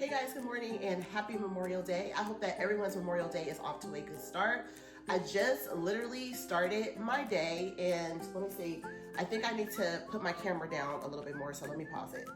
Hey guys, good morning and happy Memorial Day. I hope that everyone's Memorial Day is off to a good start. I just literally started my day and let me see, I think I need to put my camera down a little bit more, so let me pause it.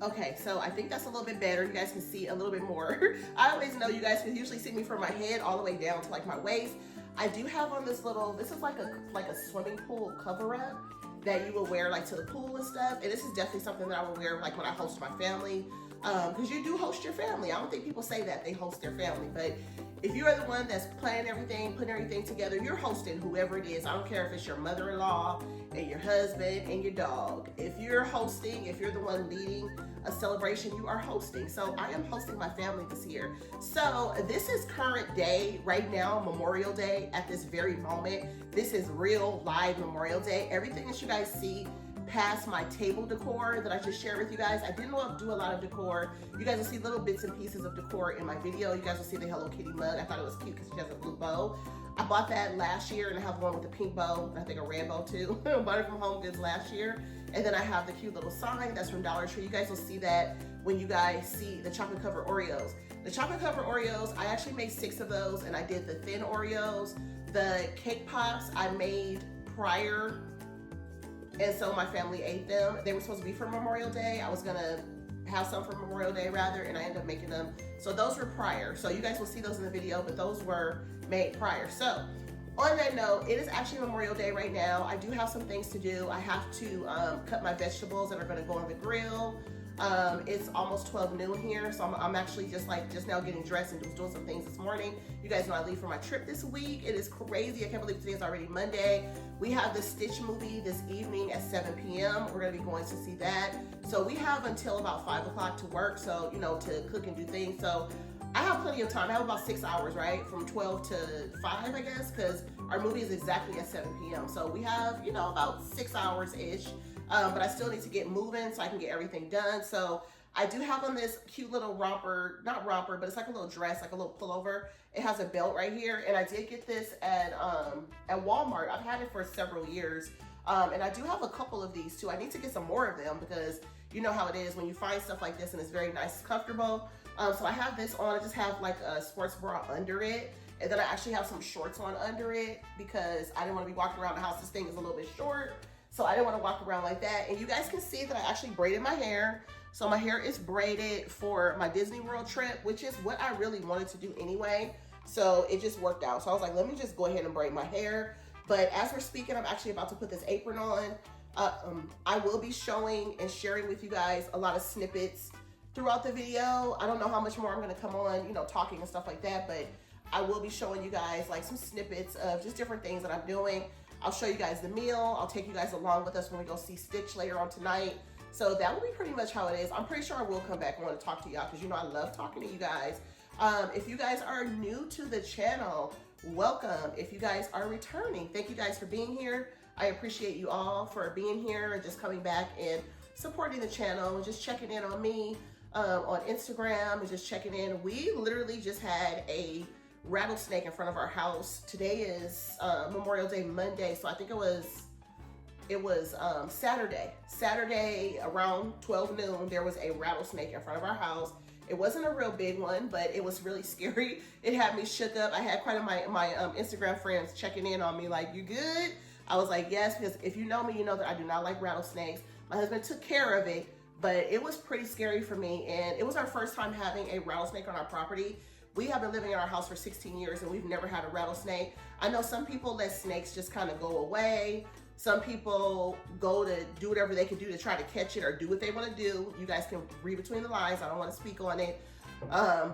Okay, so I think that's a little bit better. You guys can see a little bit more. I always know you guys can usually see me from my head all the way down to like my waist. I do have on this little, this is like a swimming pool cover up that you will wear like to the pool and stuff. And this is definitely something that I will wear like when I host my family. Because you do host your family. I don't think people say that they host their family, but if you are the one that's planning everything, putting everything together, you're hosting whoever it is. I don't care if it's your mother-in-law and your husband and your dog. If you're hosting, if you're the one leading a celebration, you are hosting. So I am hosting my family this year. So this is current day right now, Memorial Day at this very moment. This is real live Memorial Day. Everything that you guys see past my table decor that I just shared with you guys. I didn't do a lot of decor. You guys will see little bits and pieces of decor in my video. You guys will see the Hello Kitty mug. I thought it was cute because she has a blue bow. I bought that last year and I have one with a pink bow and I think a red bow too. Bought it from Home Goods last year. And then I have the cute little sign that's from Dollar Tree. You guys will see that when you guys see the chocolate covered Oreos. The chocolate covered Oreos, I actually made 6 of those and I did the thin Oreos. The cake pops I made prior, and so my family ate them. They were supposed to be for Memorial Day. I was gonna have some for Memorial Day rather, and I ended up making them. So those were prior. So you guys will see those in the video, but those were made prior. So on that note, it is actually Memorial Day right now. I do have some things to do. I have to cut my vegetables that are gonna go on the grill. It's almost 12 noon here, so I'm actually just now getting dressed and doing some things this morning. You guys know I leave for my trip this week. It is crazy. I can't believe today is already Monday. We have the Stitch movie this evening at 7 p.m. We're gonna be going to see that. So we have until about 5 o'clock to work, so to cook and do things. So I have plenty of time. I have about 6 hours, right? From 12 to 5, I guess, because our movie is exactly at 7 p.m. So we have, about 6 hours-ish. But I still need to get moving so I can get everything done. So I do have on this cute little romper, not romper, but it's like a little dress, like a little pullover. It has a belt right here. And I did get this at Walmart. I've had it for several years. And I do have a couple of these too. I need to get some more of them because you know how it is when you find stuff like this and it's very nice, comfortable. So I have this on. I just have like a sports bra under it. And then I actually have some shorts on under it because I didn't want to be walking around the house. This thing is a little bit short. So I didn't want to walk around like that. And you guys can see that I actually braided my hair. So my hair is braided for my Disney World trip, which is what I really wanted to do anyway. So it just worked out. So I was like, let me just go ahead and braid my hair. But as we're speaking, I'm actually about to put this apron on. I will be showing and sharing with you guys a lot of snippets throughout the video. I don't know how much more I'm gonna come on, talking and stuff like that, but I will be showing you guys like some snippets of just different things that I'm doing. I'll show you guys the meal. I'll take you guys along with us when we go see Stitch later on tonight. So that will be pretty much how it is. I'm pretty sure I will come back and want to talk to y'all because I love talking to you guys. If you guys are new to the channel, welcome. If you guys are returning, thank you guys for being here. I appreciate you all for being here and just coming back and supporting the channel and just checking in on me on Instagram and just checking in. We literally just had a rattlesnake in front of our house. Today is Memorial Day Monday, so I think it was Saturday around 12 noon. There was a rattlesnake in front of our house. It wasn't a real big one, but it was really scary. It had me shook up. I had quite of my Instagram friends checking in on me like, you good? I was like, yes, because if you know me, you know that I do not like rattlesnakes. My husband took care of it, but it was pretty scary for me. And it was our first time having a rattlesnake on our property. We have been living in our house for 16 years and we've never had a rattlesnake. I know some people let snakes just kind of go away. Some people go to do whatever they can do to try to catch it or do what they want to do. You guys can read between the lines. I don't want to speak on it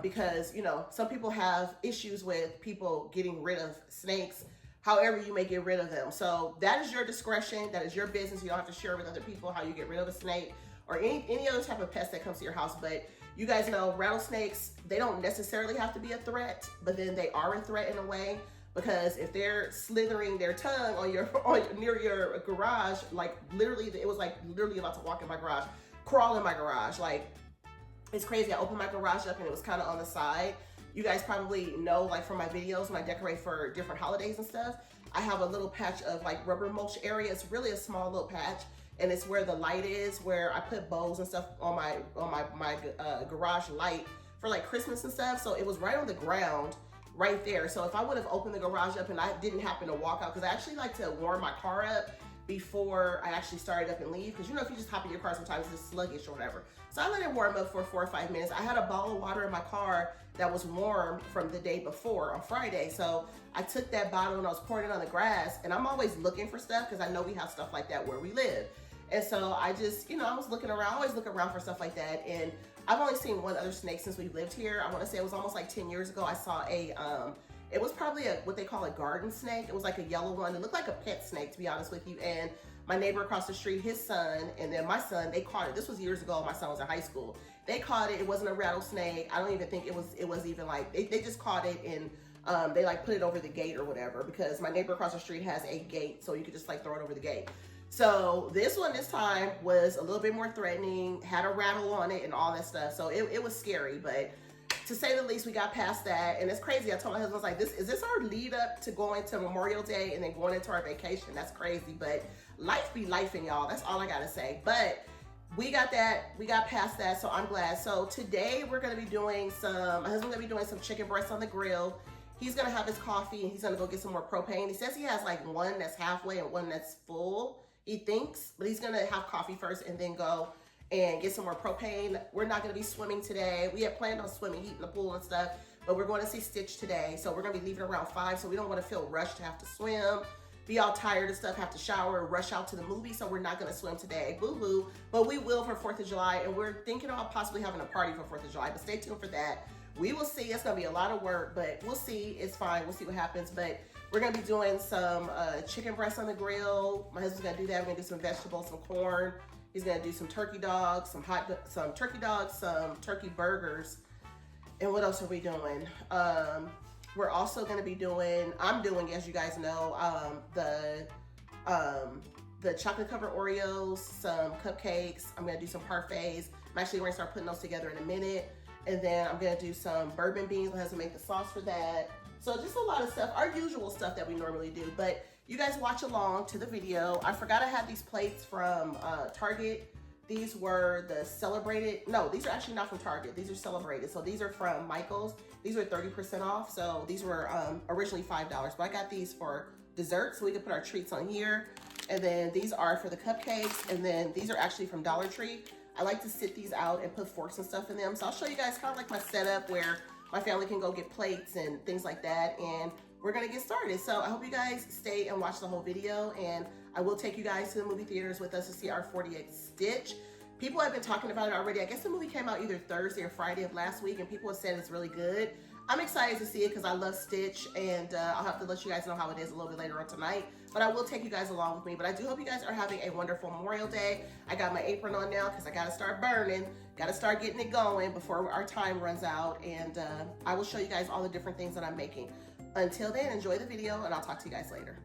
because, some people have issues with people getting rid of snakes, however you may get rid of them. So that is your discretion. That is your business. You don't have to share with other people how you get rid of a snake or any other type of pest that comes to your house. But you guys know rattlesnakes, they don't necessarily have to be a threat, but then they are a threat in a way because if they're slithering their tongue near your garage, like literally, it was like literally about to walk in my garage, crawl in my garage. Like it's crazy. I opened my garage up and it was kind of on the side. You guys probably know, like from my videos when I decorate for different holidays and stuff, I have a little patch of like rubber mulch area. It's really a small little patch. and it's where the light is, where I put bows and stuff on my garage light for like Christmas and stuff. So it was right on the ground right there. So if I would have opened the garage up and I didn't happen to walk out, because I actually like to warm my car up before I actually started up and leave, because you know, if you just hop in your car, sometimes it's sluggish or whatever. So I let it warm up for 4 or 5 minutes. I had a bottle of water in my car that was warm from the day before on Friday. So I took that bottle and I was pouring it on the grass, and I'm always looking for stuff because I know we have stuff like that where we live. And so I just, you know, I was looking around, I always look around for stuff like that. And I've only seen one other snake since we've lived here. I want to say it was almost like 10 years ago. I saw it was probably what they call a garden snake. It was like a yellow one. It looked like a pet snake, to be honest with you. And my neighbor across the street, his son, and then my son, they caught it. This was years ago. My son was in high school. They caught it. It wasn't a rattlesnake. I don't even think it was even like, they just caught it, and they like put it over the gate or whatever, because my neighbor across the street has a gate, so you could just like throw it over the gate. So this one this time was a little bit more threatening, had a rattle on it and all that stuff. So it was scary, but to say the least, we got past that. And it's crazy. I told my husband, I was like, is this our lead up to going to Memorial Day and then going into our vacation? That's crazy, but life be lifing, y'all. That's all I gotta say. But we got that, we got past that, so I'm glad. So today we're gonna be doing my husband's gonna be doing some chicken breasts on the grill. He's gonna have his coffee and he's gonna go get some more propane. He says he has like one that's halfway and one that's full, he thinks, but he's gonna have coffee first and then go and get some more propane. We're not gonna be swimming today. We had planned on swimming, heating the pool and stuff, but we're going to see Stitch today. So we're gonna be leaving around 5, so we don't wanna feel rushed to have to swim, be all tired and stuff, have to shower, rush out to the movie. So we're not gonna swim today, boo-boo, but we will for 4th of July, and we're thinking about possibly having a party for 4th of July, but stay tuned for that. We will see. It's gonna be a lot of work, but we'll see. It's fine. We'll see what happens. But we're gonna be doing some chicken breasts on the grill. My husband's gonna do that. We're gonna do some vegetables, some corn. He's gonna do some turkey dogs, some turkey dogs, some turkey burgers. And what else are we doing? We're also gonna be doing, I'm doing, as you guys know, the chocolate covered Oreos, some cupcakes. I'm gonna do some parfaits. I'm actually gonna start putting those together in a minute. And then I'm gonna do some bourbon beans. My husband make the sauce for that. So just a lot of stuff, our usual stuff that we normally do. But you guys watch along to the video. I forgot I had these plates from Target. These were the celebrated, no, these are actually not from Target. These are celebrated. So these are from Michael's. These are 30% off. So these were originally $5, but I got these for dessert so we can put our treats on here. And then these are for the cupcakes. And then these are actually from Dollar Tree. I like to sit these out and put forks and stuff in them. So I'll show you guys kind of like my setup where my family can go get plates and things like that. And we're gonna get started. So I hope you guys stay and watch the whole video, and I will take you guys to the movie theaters with us to see our 48th Stitch. People have been talking about it already. I guess the movie came out either Thursday or Friday of last week, and people have said it's really good. I'm excited to see it because I love Stitch, and I'll have to let you guys know how it is a little bit later on tonight. But I will take you guys along with me. But I do hope you guys are having a wonderful Memorial Day. I got my apron on now because I got to start burning. Got to start getting it going before our time runs out. And I will show you guys all the different things that I'm making. Until then, enjoy the video, and I'll talk to you guys later.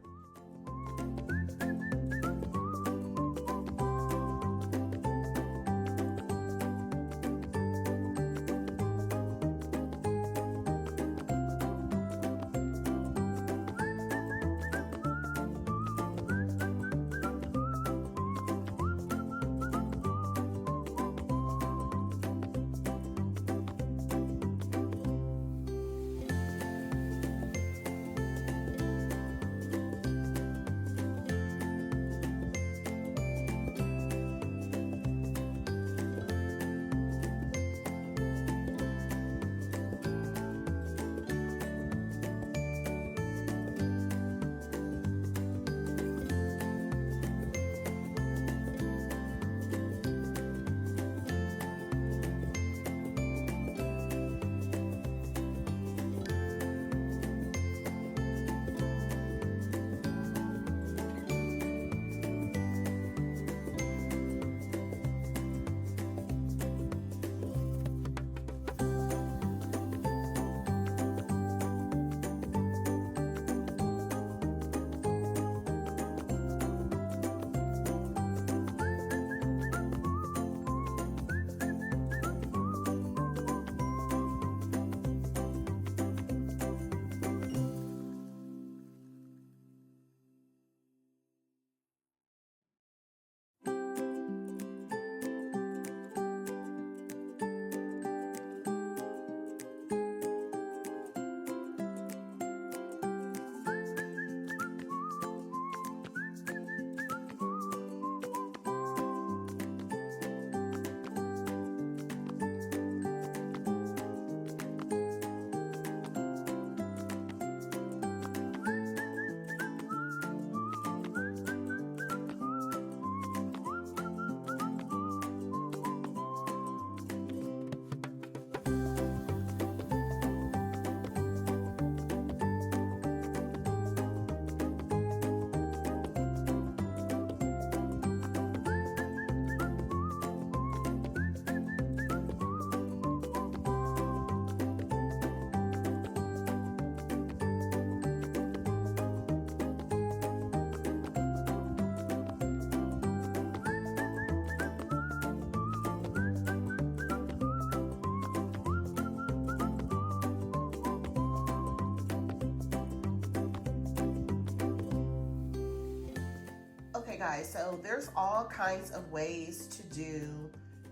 guys, so there's all kinds of ways to do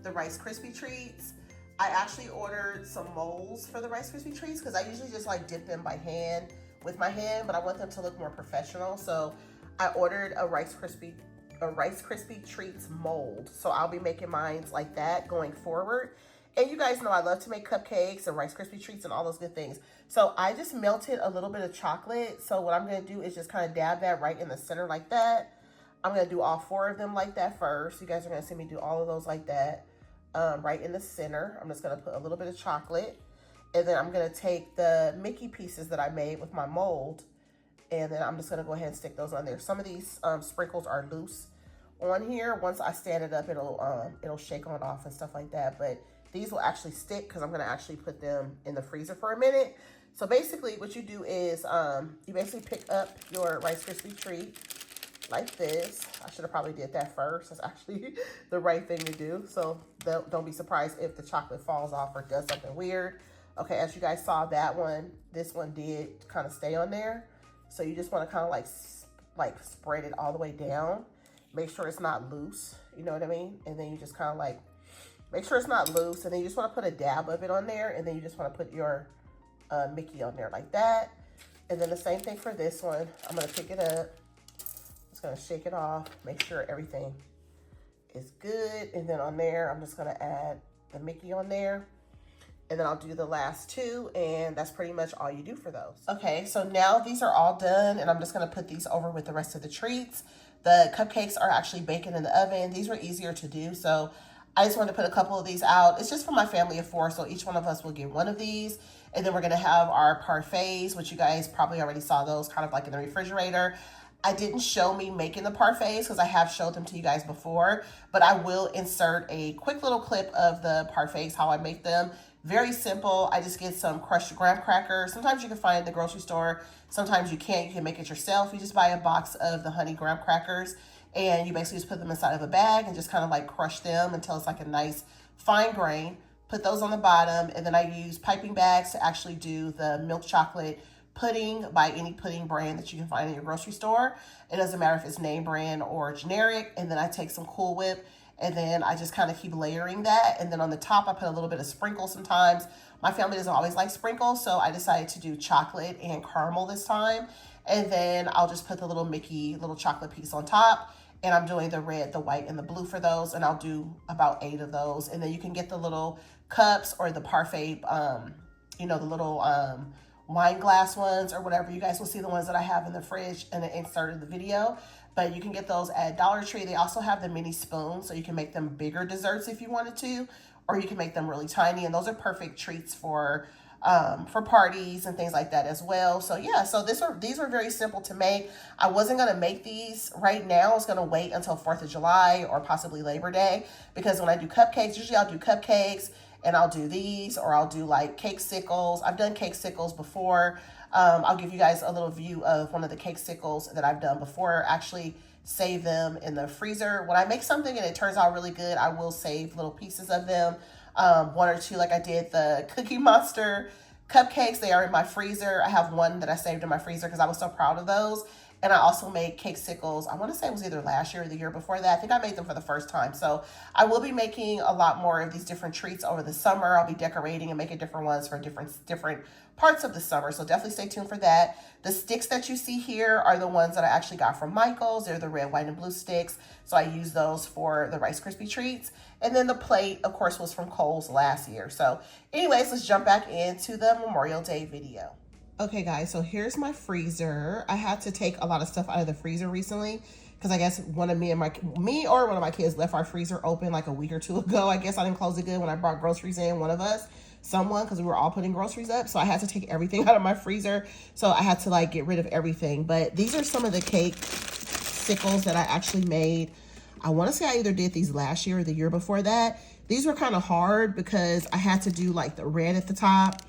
the Rice Krispie treats. I actually ordered some molds for the Rice Krispie treats because I usually just like dip them by hand with my hand, but I want them to look more professional. So I ordered a Rice Krispie treats mold. So I'll be making mine like that going forward. And you guys know I love to make cupcakes and Rice Krispie treats and all those good things. So I just melted a little bit of chocolate. So what I'm gonna do is just kind of dab that right in the center like that. I'm gonna do all 4 of them like that first. You guys are gonna see me do all of those like that, right in the center. I'm just gonna put a little bit of chocolate. And then I'm gonna take the Mickey pieces that I made with my mold. And then I'm just gonna go ahead and stick those on there. Some of these sprinkles are loose on here. Once I stand it up, it'll shake on off and stuff like that. But these will actually stick because I'm gonna actually put them in the freezer for a minute. So basically what you do is you basically pick up your Rice Krispie treat like this. I should have probably did that first. That's actually the right thing to do. So don't be surprised if the chocolate falls off or does something weird. Okay, as you guys saw that one, this one did kind of stay on there. So you just want to kind of like spread it all the way down. Make sure it's not loose, you know what I mean? And then you just kind of like, make sure it's not loose. And then you just want to put a dab of it on there. And then you just want to put your Mickey on there like that. And then the same thing for this one. I'm going to pick it up. Just going to shake it off. Make sure everything is good. And then on there, I'm just going to add the Mickey on there. And then I'll do the last 2, and that's pretty much all you do for those. Okay, so now these are all done, and I'm just gonna put these over with the rest of the treats. The cupcakes are actually baking in the oven. These were easier to do, so I just wanted to put a couple of these out. It's just for my family of 4, so each one of us will get one of these. And then we're gonna have our parfaits, which you guys probably already saw those kind of like in the refrigerator. I didn't show me making the parfaits because I have showed them to you guys before, but I will insert a quick little clip of the parfaits, how I make them. Very simple. I just get some crushed graham crackers. Sometimes you can find it in the grocery store. Sometimes you can't. You can make it yourself. You just buy a box of the honey graham crackers and you basically just put them inside of a bag and just kind of like crush them until it's like a nice fine grain. Put those on the bottom, and then I use piping bags to actually do the milk chocolate pudding by any pudding brand that you can find in your grocery store. It doesn't matter if it's name brand or generic. And then I take some Cool Whip, and then I just kind of keep layering that. And then on the top, I put a little bit of sprinkles sometimes. My family doesn't always like sprinkles, so I decided to do chocolate and caramel this time. And then I'll just put the little Mickey little chocolate piece on top. And I'm doing the red, the white, and the blue for those. And I'll do about 8 of those. And then you can get the little cups or the parfait, you know, the little wine glass ones or whatever. You guys will see the ones that I have in the fridge and the insert of the video. But you can get those at Dollar Tree. They also have the mini spoons, so you can make them bigger desserts if you wanted to, or you can make them really tiny. And those are perfect treats for parties and things like that as well. So yeah, so these are very simple to make. I wasn't gonna make these right now. I was gonna wait until 4th of July or possibly Labor Day, because when I do cupcakes, usually I'll do cupcakes and I'll do these, or I'll do like cake sickles. I've done cake sickles before. I'll give you guys a little view of one of the cake sickles that I've done before. Actually save them in the freezer. When I make something and it turns out really good, I will save little pieces of them. 1 or 2, like I did the Cookie Monster cupcakes. They are in my freezer. I have one that I saved in my freezer because I was so proud of those. And I also made cake sickles. I want to say it was either last year or the year before that. I think I made them for the first time. So I will be making a lot more of these different treats over the summer. I'll be decorating and making different ones for different parts of the summer. So definitely stay tuned for that. The sticks that you see here are the ones that I actually got from Michael's. They're the red, white, and blue sticks. So I use those for the Rice Krispie treats. And then the plate, of course, was from Kohl's last year. So anyways, let's jump back into the Memorial Day video. Okay guys, so here's my freezer. I had to take a lot of stuff out of the freezer recently because I guess one of me or one of my kids left our freezer open like a week or 2 ago. I guess I didn't close it good when I brought groceries in, someone, because we were all putting groceries up. So I had to take everything out of my freezer. So I had to like get rid of everything. But these are some of the cake sickles that I actually made. I want to say I either did these last year or the year before that. These were kind of hard because I had to do like the red at the top,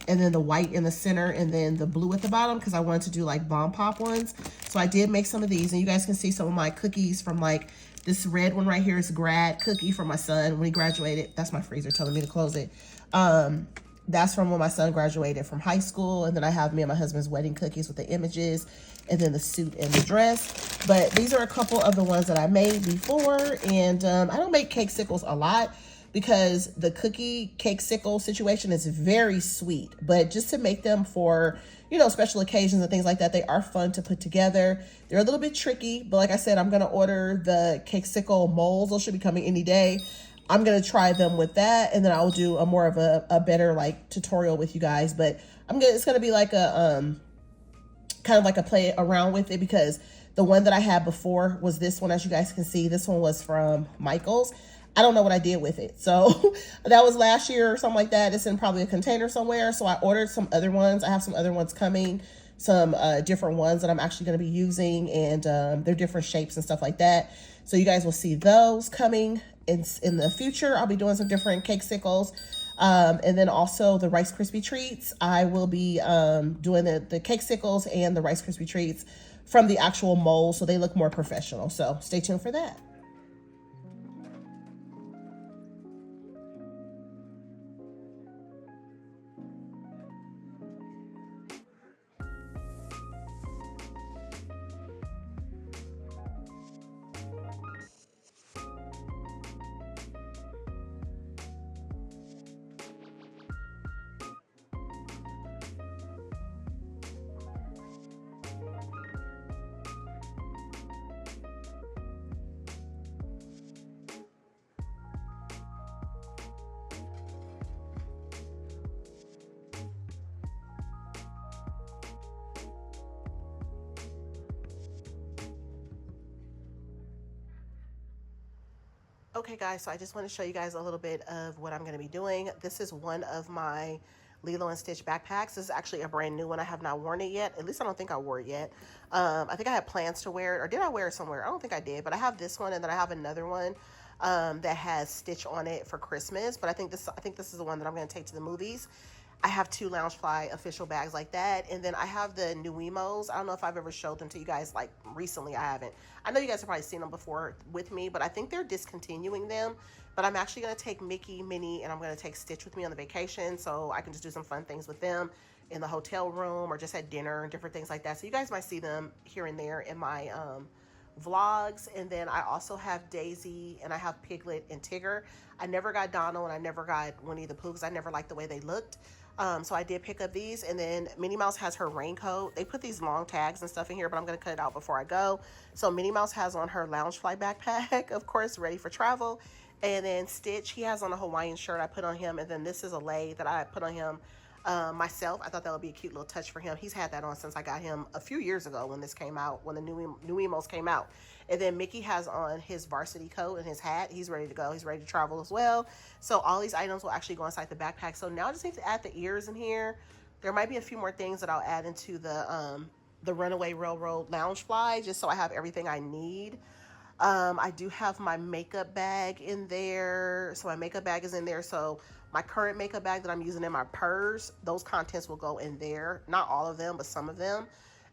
and then the white in the center, and then the blue at the bottom, because I wanted to do like bomb pop ones. So I did make some of these, and you guys can see some of my cookies from like this red one right here is grad cookie for my son when he graduated. That's my freezer telling me to close it. That's from when my son graduated from high school. And then I have me and my husband's wedding cookies with the images. and then the suit and the dress. But these are a couple of the ones that I made before, and I don't make cake sickles a lot because the cookie cake sickle situation is very sweet, but just to make them for, you know, special occasions and things like that, they are fun to put together. They're a little bit tricky, but like I said, I'm going to order the cake sickle molds. Those should be coming any day. I'm going to try them with that, and then I'll do a more of a better like tutorial with you guys. But it's going to be like a kind of like a play around with it, because the one that I had before was this one. As you guys can see, this one was from Michael's. I don't know what I did with it. So that was last year or something like that. It's in probably a container somewhere. So I ordered some other ones. I have some other ones coming, some different ones that I'm actually going to be using, and they're different shapes and stuff like that. So you guys will see those coming in the future. I'll be doing some different cake sickles. And then also the Rice Krispie treats. I will be doing the cake sickles and the Rice Krispie treats from the actual mold, so they look more professional. So stay tuned for that. Okay guys, so I just want to show you guys a little bit of what I'm going to be doing. This is one of my Lilo and Stitch backpacks. This is actually a brand new one. I have not worn it yet. At least I don't think I wore it yet. I think I had plans to wear it, or did I wear it somewhere? I don't think I did, but I have this one, and then I have another one that has Stitch on it for Christmas. But I think this is the one that I'm going to take to the movies. I have two Loungefly official bags like that. And then I have the Nuimos. I don't know if I've ever showed them to you guys, like recently. I haven't. I know you guys have probably seen them before with me, but I think they're discontinuing them. But I'm actually going to take Mickey, Minnie, and I'm going to take Stitch with me on the vacation, so I can just do some fun things with them in the hotel room or just at dinner and different things like that. So you guys might see them here and there in my vlogs. And then I also have Daisy, and I have Piglet and Tigger. I never got Donald, and I never got Winnie the Pooh because I never liked the way they looked. So I did pick up these. And then Minnie Mouse has her raincoat. They put these long tags and stuff in here, but I'm going to cut it out before I go. So Minnie Mouse has on her Loungefly backpack, of course, ready for travel. And then Stitch, he has on a Hawaiian shirt I put on him. And then this is a lei that I put on him myself. I thought that would be a cute little touch for him. He's had that on since I got him a few years ago when this came out, when the new Emos came out. And then Mickey has on his varsity coat and his hat. He's ready to go. He's ready to travel as well. So all these items will actually go inside the backpack. So now I just need to add the ears in here. There might be a few more things that I'll add into the Runaway Railroad Loungefly, just so I have everything I need. I do have my makeup bag in there. So my makeup bag is in there. So my current makeup bag that I'm using in my purse, those contents will go in there. Not all of them, but some of them.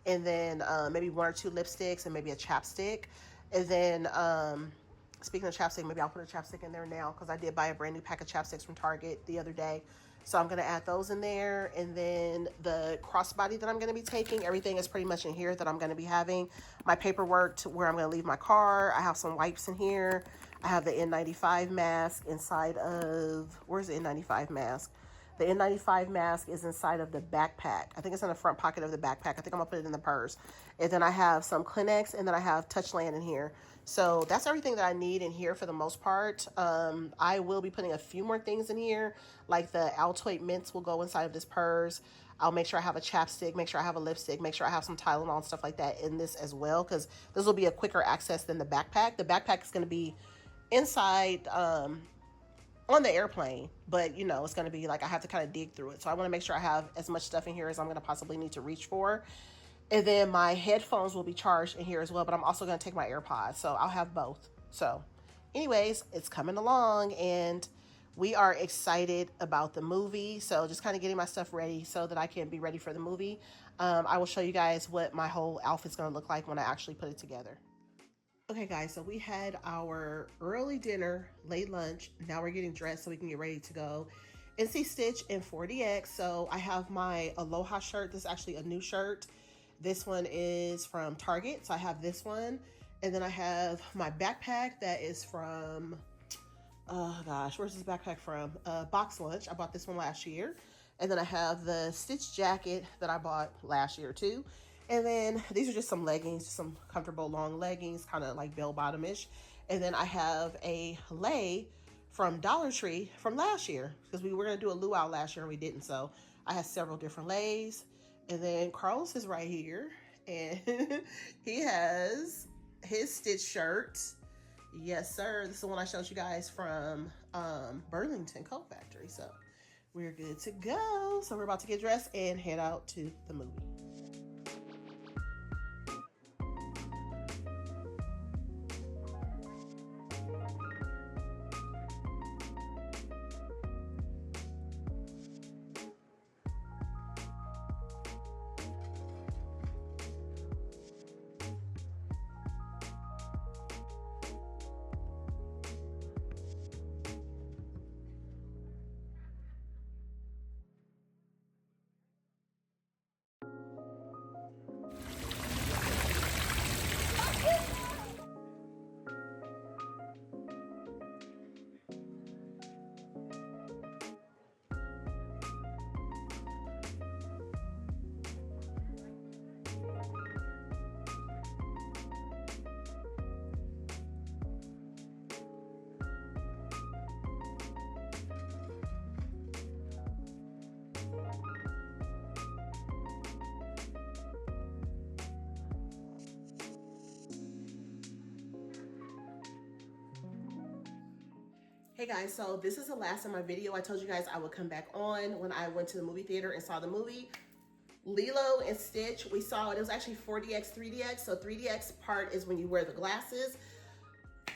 And then maybe one or two lipsticks and maybe a chapstick. And then speaking of chapstick, maybe I'll put a chapstick in there now because I did buy a brand new pack of chapsticks from Target the other day. So I'm going to add those in there. And then the crossbody that I'm going to be taking, everything is pretty much in here that I'm going to be having. My paperwork to where I'm going to leave my car. I have some wipes in here. I have the N95 mask inside of, where's the N95 mask? The N95 mask is inside of the backpack. I think it's in the front pocket of the backpack. I think I'm going to put it in the purse. And then I have some Kleenex, and then I have Touchland in here. So that's everything that I need in here for the most part. I will be putting a few more things in here, like the Altoid mints will go inside of this purse. I'll make sure I have a chapstick, make sure I have a lipstick, make sure I have some Tylenol and stuff like that in this as well, because this will be a quicker access than the backpack. The backpack is going to be inside on the airplane, but you know, it's going to be like I have to kind of dig through it. So I want to make sure I have as much stuff in here as I'm going to possibly need to reach for. And then my headphones will be charged in here as well, but I'm also going to take my AirPods, so I'll have both. So anyways, it's coming along, and we are excited about the movie. So just kind of getting my stuff ready so that I can be ready for the movie. I will show you guys what my whole outfit's going to look like when I actually put it together. Okay guys, so we had our early dinner, late lunch. Now we're getting dressed so we can get ready to go and see Stitch in 4DX. So I have my Aloha shirt. This is actually a new shirt This one is from Target, so I have this one. And then I have my backpack that is from, oh gosh, where's this backpack from? Box Lunch. I bought this one last year. And then I have the Stitch jacket that I bought last year too. And then these are just some leggings, just some comfortable long leggings, kind of like bell bottom-ish. And then I have a lei from Dollar Tree from last year, because we were gonna do a luau last year and we didn't. So I have several different leis. And then Carlos is right here, and he has his Stitch shirt. Yes, sir. This is the one I showed you guys from Burlington Coat Factory. So we're good to go. So we're about to get dressed and head out to the movie. Hey guys, so this is the last of my video. I told you guys I would come back on when I went to the movie theater and saw the movie. Lilo and Stitch, we saw it. It was actually 4DX, 3DX. So 3DX part is when you wear the glasses.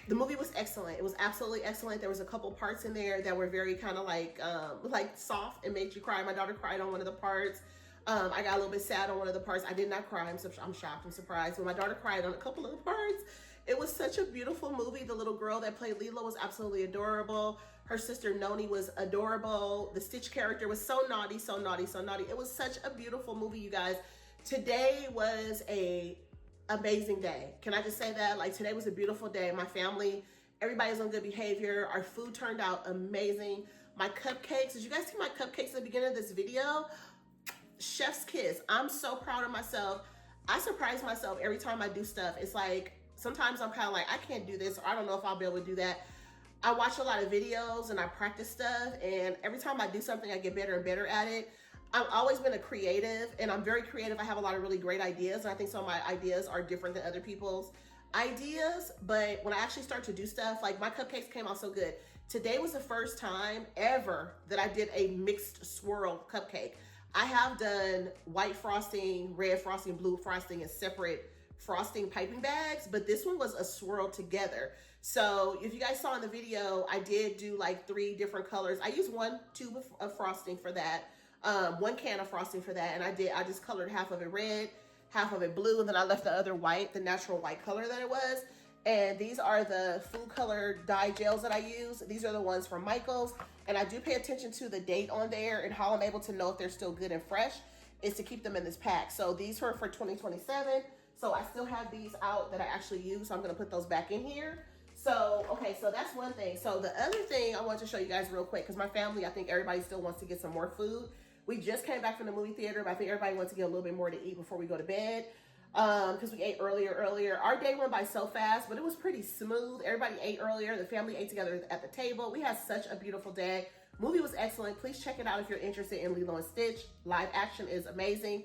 The movie was excellent. It was absolutely excellent. There was a couple parts in there that were very kind of like soft and made you cry. My daughter cried on one of the parts. I got a little bit sad on one of the parts. I did not cry. I'm shocked. I'm surprised. But my daughter cried on a couple of the parts. It was such a beautiful movie. The little girl that played Lilo was absolutely adorable. Her sister Noni was adorable. The Stitch character was so naughty, so naughty, so naughty. It was such a beautiful movie, you guys. Today was a amazing day. Can I just say that? Like, today was a beautiful day. My family, everybody's on good behavior. Our food turned out amazing. My cupcakes, did you guys see my cupcakes at the beginning of this video? Chef's kiss. I'm so proud of myself. I surprise myself every time I do stuff. It's like, sometimes I'm kind of like, I can't do this, or I don't know if I'll be able to do that. I watch a lot of videos and I practice stuff, and every time I do something, I get better and better at it. I've always been a creative, and I'm very creative. I have a lot of really great ideas, and I think some of my ideas are different than other people's ideas, but when I actually start to do stuff, like my cupcakes came out so good. Today was the first time ever that I did a mixed swirl cupcake. I have done white frosting, red frosting, blue frosting, and separate frosting piping bags, but this one was a swirl together. So if you guys saw in the video, I did do like 3 different colors. I used 1 tube of frosting for that, 1 can of frosting for that, and I just colored half of it red, half of it blue, and then I left the other white, the natural white color that it was. And these are the food color dye gels that I use. These are the ones from Michael's, and I do pay attention to the date on there, and how I'm able to know if they're still good and fresh is to keep them in this pack. So these were for 2027. So I still have these out that I actually use. So I'm gonna put those back in here. So, okay, so that's one thing. So the other thing I want to show you guys real quick, because my family, I think everybody still wants to get some more food. We just came back from the movie theater, but I think everybody wants to get a little bit more to eat before we go to bed. Because we ate earlier. Our day went by so fast, but it was pretty smooth. Everybody ate earlier. The family ate together at the table. We had such a beautiful day. Movie was excellent. Please check it out if you're interested in Lilo and Stitch. Live action is amazing.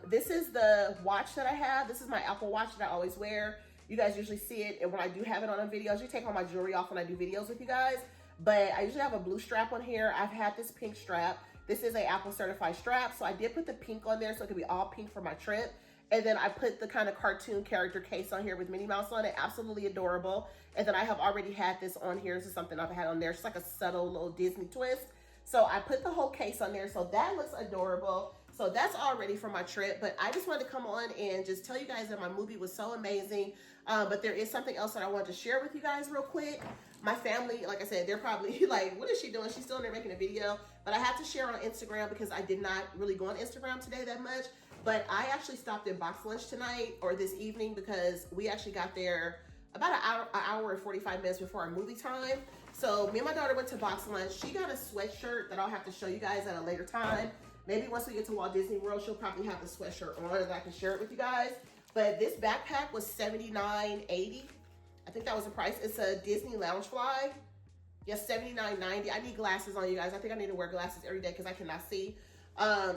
This is the watch that I have. This is my Apple Watch that I always wear. You guys usually see it, and when I do have it on a video, I usually take all my jewelry off when I do videos with you guys, but I usually have a blue strap on here. I've had this pink strap. This is a Apple certified strap, so I did put the pink on there so it could be all pink for my trip. And then I put the kind of cartoon character case on here with Minnie Mouse on it. Absolutely adorable. And then I have already had this on here. This is something I've had on there. It's like a subtle little Disney twist. So I put the whole case on there. So that looks adorable. So that's all ready for my trip. But I just wanted to come on and just tell you guys that my movie was so amazing. But there is something else that I wanted to share with you guys real quick. My family, like I said, they're probably like, what is she doing? She's still in there making a video. But I have to share on Instagram because I did not really go on Instagram today that much. But I actually stopped in box lunch tonight or this evening because we actually got there about an hour and 45 minutes before our movie time. So me and my daughter went to box lunch. She got a sweatshirt that I'll have to show you guys at a later time. Maybe once we get to Walt Disney World, she'll probably have the sweatshirt on and I can share it with you guys. But this backpack was $79.80. I think that was the price. It's a Disney Loungefly. Yes, $79.90. I need glasses on, you guys. I think I need to wear glasses every day because I cannot see.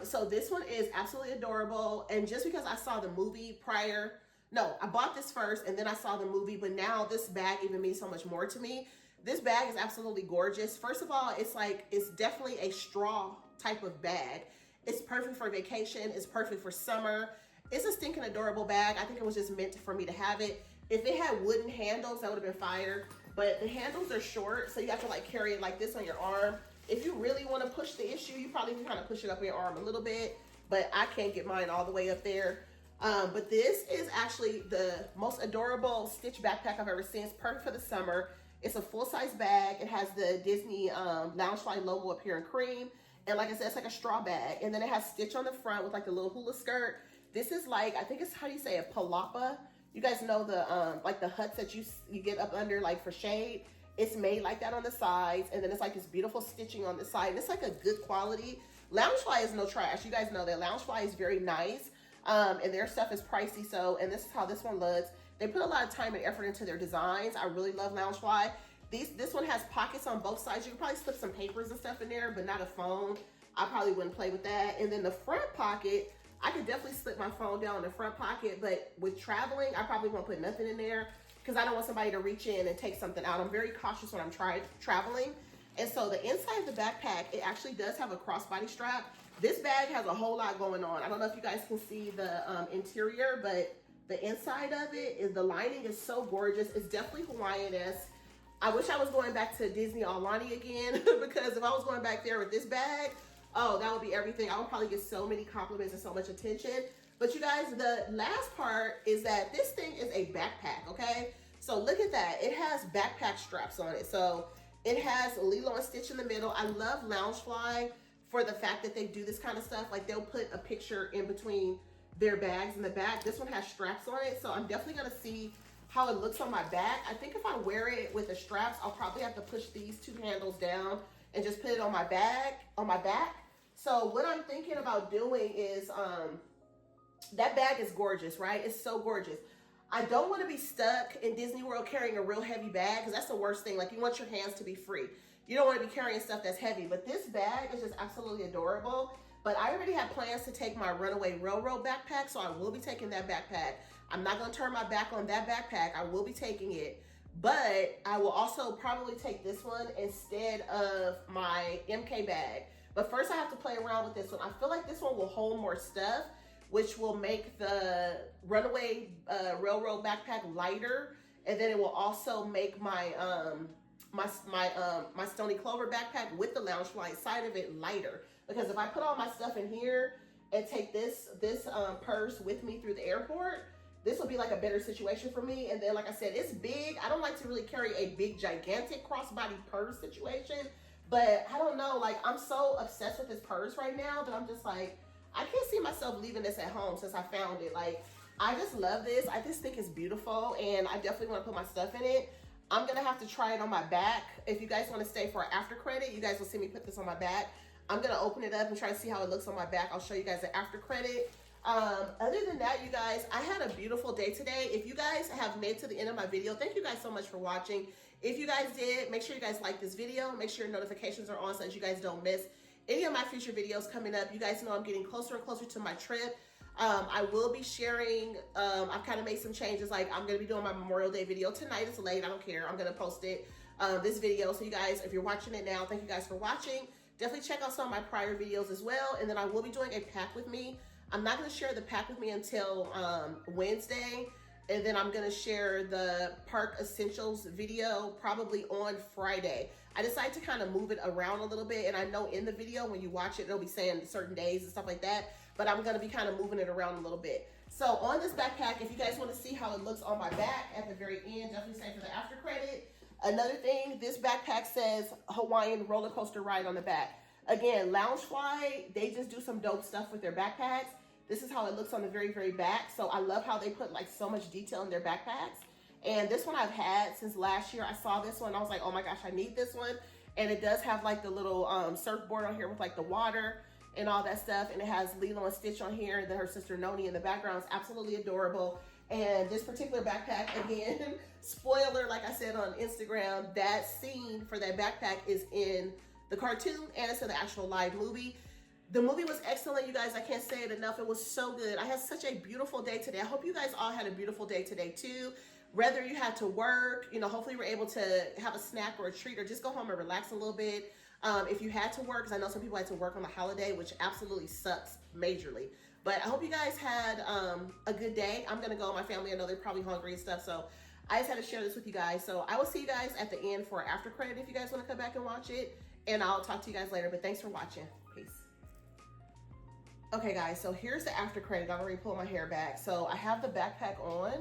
So this one is absolutely adorable. And just because I saw the movie prior, no, I bought this first and then I saw the movie, but now this bag even means so much more to me. This bag is absolutely gorgeous. First of all, it's definitely a straw type of bag. It's perfect for vacation. It's perfect for summer. It's a stinking adorable bag. I think it was just meant for me to have it. If it had wooden handles, that would have been fire. But the handles are short, so you have to like carry it like this on your arm. If you really want to push the issue, you probably can kind of push it up your arm a little bit, but I can't get mine all the way up there. But this is actually the most adorable Stitch backpack I've ever seen. It's perfect for the summer. It's a full-size bag. It has the Disney Loungefly logo up here in cream. And like I said, it's like a straw bag. And then it has Stitch on the front with like the little hula skirt. This is like, I think it's, how do you say it, palapa? You guys know the like the huts that you get up under like for shade. It's made like that on the sides, and then it's like this beautiful stitching on the side. And it's like a good quality. Loungefly is no trash. You guys know that Loungefly is very nice, and their stuff is pricey. So, and this is how this one looks. They put a lot of time and effort into their designs. I really love Loungefly. This one has pockets on both sides. You can probably slip some papers and stuff in there, but not a phone. I probably wouldn't play with that. And then the front pocket, I could definitely slip my phone down in the front pocket, but with traveling, I probably won't put nothing in there because I don't want somebody to reach in and take something out. I'm very cautious when I'm traveling. And so the inside of the backpack, it actually does have a crossbody strap. This bag has a whole lot going on. I don't know if you guys can see the interior, but the inside of it is, the lining is so gorgeous. It's definitely Hawaiian-esque. I wish I was going back to Disney Aulani again because if I was going back there with this bag, oh, that would be everything. I would probably get so many compliments and so much attention. But you guys, the last part is that this thing is a backpack, okay? So look at that. It has backpack straps on it. So it has Lilo and Stitch in the middle. I love Loungefly for the fact that they do this kind of stuff. Like they'll put a picture in between their bags in the back. This one has straps on it. So I'm definitely gonna see how it looks on my back. I think if I wear it with the straps, I'll probably have to push these two handles down and just put it on my back. So what I'm thinking about doing is, that bag is gorgeous, right? It's so gorgeous. I don't want to be stuck in Disney World carrying a real heavy bag because that's the worst thing. Like you want your hands to be free. You don't want to be carrying stuff that's heavy, but this bag is just absolutely adorable. But I already have plans to take my Runaway Railroad backpack, so I will be taking that backpack. I'm not going to turn my back on that backpack. I will be taking it. But I will also probably take this one instead of my MK bag. But first I have to play around with this one. I feel like this one will hold more stuff, which will make the Runaway Railroad backpack lighter. And then it will also make my my Stony Clover backpack with the Loungefly side of it lighter. Because if I put all my stuff in here and take this purse with me through the airport, this will be like a better situation for me. And then, like I said, it's big. I don't like to really carry a big, gigantic crossbody purse situation. But I don't know, like I'm so obsessed with this purse right now that I'm just like, I can't see myself leaving this at home since I found it. Like, I just love this. I just think it's beautiful and I definitely want to put my stuff in it. I'm going to have to try it on my back. If you guys want to stay for after credit, you guys will see me put this on my back. I'm going to open it up and try to see how it looks on my back. I'll show you guys the after credit. Other than that, you guys, I had a beautiful day today. If you guys have made to the end of my video, thank you guys so much for watching. If you guys did, make sure you guys like this video. Make sure your notifications are on so that you guys don't miss any of my future videos coming up. You guys know I'm getting closer and closer to my trip. I will be sharing, I've kind of made some changes. Like I'm going to be doing my Memorial Day video tonight. It's late. I don't care. I'm going to post it, this video. So you guys, if you're watching it now, thank you guys for watching. Definitely check out some of my prior videos as well. And then I will be doing a pack with me. I'm not going to share the pack with me until Wednesday. And then I'm going to share the Park Essentials video probably on Friday. I decided to kind of move it around a little bit. And I know in the video, when you watch it, it'll be saying certain days and stuff like that. But I'm going to be kind of moving it around a little bit. So on this backpack, if you guys want to see how it looks on my back at the very end, definitely stay for the after credit. Another thing, this backpack says Hawaiian roller coaster ride on the back. Again, Loungefly, they just do some dope stuff with their backpacks. This is how it looks on the very, very back. So I love how they put like so much detail in their backpacks. And this one I've had since last year. I saw this one, I was like, oh my gosh, I need this one. And it does have like the little surfboard on here with like the water and all that stuff. And it has Lilo and Stitch on here, and then her sister Noni in the background. It's absolutely adorable. And this particular backpack, again, spoiler, like I said on Instagram, that scene for that backpack is in the cartoon and it's in the actual live movie. The movie was excellent, you guys. I can't say it enough. It was so good. I had such a beautiful day today. I hope you guys all had a beautiful day today too. Whether you had to work, you know, hopefully you were able to have a snack or a treat or just go home and relax a little bit. If you had to work, because I know some people had to work on the holiday, which absolutely sucks majorly. But I hope you guys had a good day. I'm going to go with my family. I know they're probably hungry and stuff. So I just had to share this with you guys. So I will see you guys at the end for after credit if you guys want to come back and watch it. And I'll talk to you guys later. But thanks for watching. Peace. Okay, guys. So here's the after credit. I'm already pulling my hair back. So I have the backpack on.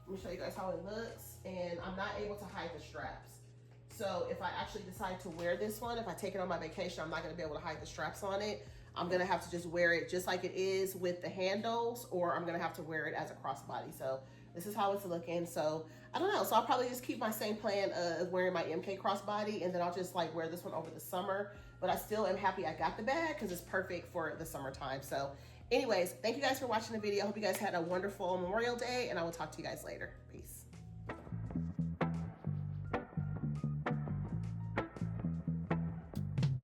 Let me show you guys how it looks. And I'm not able to hide the straps. So if I actually decide to wear this one, if I take it on my vacation, I'm not going to be able to hide the straps on it. I'm going to have to just wear it just like it is with the handles, or I'm going to have to wear it as a crossbody. So this is how it's looking. So I don't know. So I'll probably just keep my same plan of wearing my MK crossbody, and then I'll just like wear this one over the summer. But I still am happy I got the bag because it's perfect for the summertime. So anyways, thank you guys for watching the video. I hope you guys had a wonderful Memorial Day, and I will talk to you guys later. Peace.